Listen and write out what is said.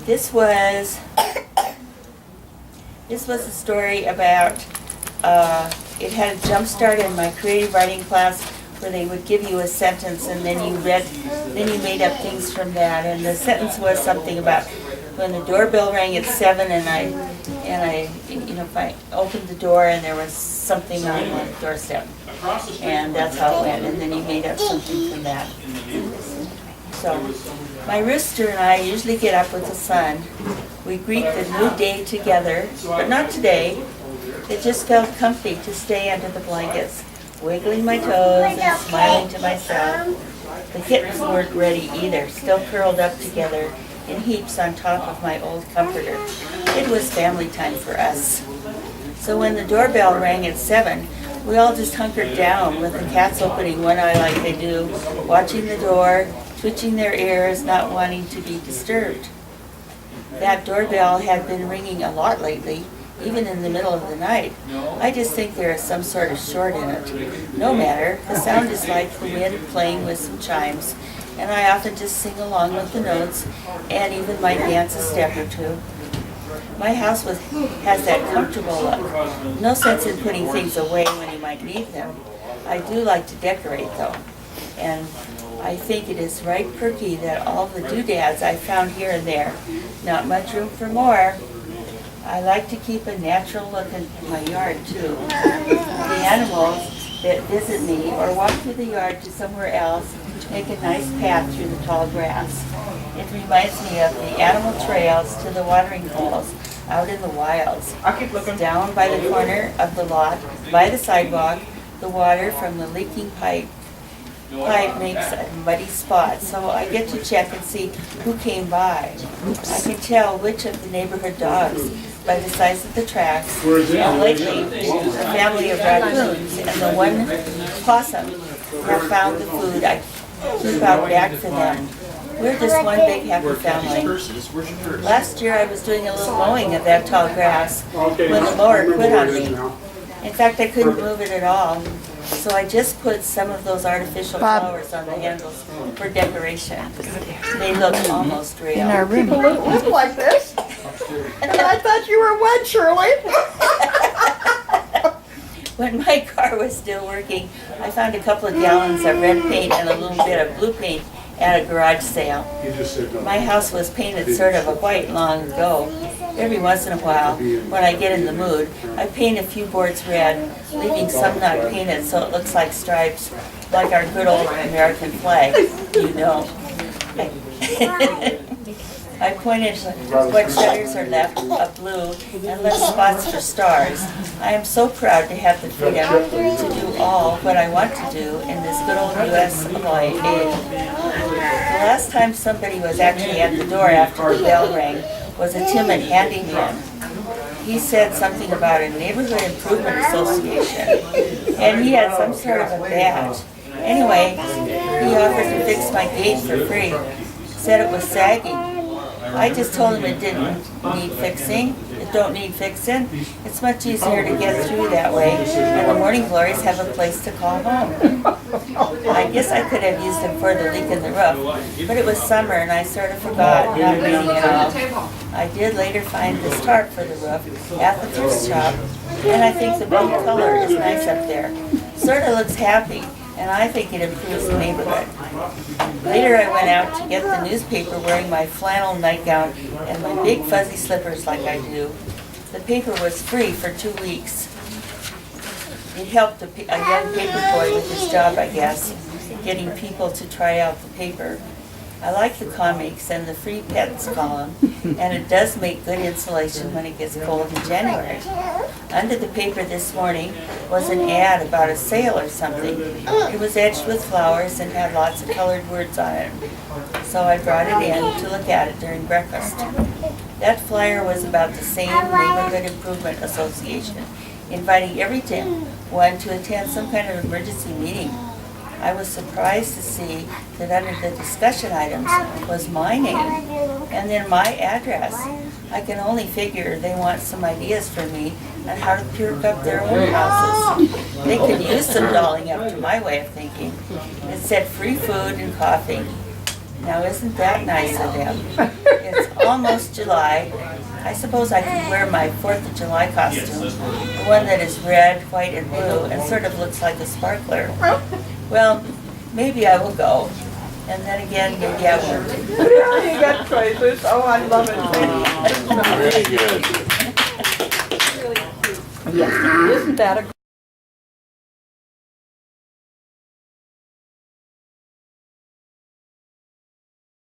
This was a story about, it had a jump start in my creative writing class where they would give you a sentence and then you made up things from that. And the sentence was something about when the doorbell rang at 7 and if I opened the door and there was something on the doorstep. And that's how it went. And then you made up something from that. So, my rooster and I usually get up with the sun. We greet the new day together, but not today. It just felt comfy to stay under the blankets, wiggling my toes and smiling to myself. The kittens weren't ready either, still curled up together in heaps on top of my old comforter. It was family time for us. So when the doorbell rang at 7, we all just hunkered down with the cats opening one eye like they do, watching the door, twitching their ears, not wanting to be disturbed. That doorbell had been ringing a lot lately, even in the middle of the night. I just think there is some sort of short in it. No matter, the sound is like the wind playing with some chimes, and I often just sing along with the notes and even might dance a step or two. My house has that comfortable look. No sense in putting things away when you might need them. I do like to decorate though, and I think it is right perky that all the doodads I found here and there. Not much room for more. I like to keep a natural look in my yard too. The animals that visit me or walk through the yard to somewhere else make a nice path through the tall grass. It reminds me of the animal trails to the watering holes out in the wilds. Down by the corner of the lot, by the sidewalk, the water from the leaking pipe makes a muddy spot, so I get to check and see who came by. I can tell which of the neighborhood dogs by the size of the tracks, and lately a family of raccoons and the one possum have found the food I keep out back for them. We're just one big happy family. Last year I was doing a little mowing of that tall grass when the mower quit on me. In fact, I couldn't move it at all. So I just put some of those artificial flowers on the handles for decoration. They look almost real. In our room. People look like this. And I thought you were one, Shirley. When my car was still working, I found a couple of gallons of red paint and a little bit of blue paint at a garage sale. My house was painted sort of a white long ago. Every once in a while, when I get in the mood, I paint a few boards red, leaving some not painted so it looks like stripes, like our good old American flag, you know. I pointed what shutters are left of blue and left spots for stars. I am so proud to have the freedom to do all what I want to do in this good old U.S. of age. The last time somebody was actually at the door after the bell rang was a timid handyman. He said something about a neighborhood improvement association, and he had some sort of a badge. Anyway, he offered to fix my gate for free, said it was sagging. I just told him it didn't need fixing. It don't need fixing. It's much easier to get through that way, and the morning glories have a place to call home. I guess I could have used him for the leak in the roof, but it was summer and I sort of forgot, not reading it all. I did later find this tarp for the roof at the thrift shop, and I think the blue color is nice up there. Sort of looks happy, and I think it improves the neighborhood. Later I went out to get the newspaper wearing my flannel nightgown and my big fuzzy slippers like I do. The paper was free for 2 weeks. It helped a young paper boy with his job, I guess, getting people to try out the paper. I like the comics and the free pets column, and it does make good insulation when it gets cold in January. Under the paper this morning was an ad about a sale or something. It was edged with flowers and had lots of colored words on it. So I brought it in to look at it during breakfast. That flyer was about the same Neighborhood Improvement Association, inviting everyone to attend some kind of emergency meeting. I was surprised to see that under the discussion items was my name and then my address. I can only figure they want some ideas from me on how to perk up their own houses. They could use some dolling up to my way of thinking. It said free food and coffee. Now, isn't that nice of them? It's almost July. I suppose I could wear my 4th of July costume, the one that is red, white, and blue, and sort of looks like a sparkler. Well, maybe I will go. And then again, maybe I won't. Yeah, you got choices. Oh, I love it. Very good. Yes, isn't that a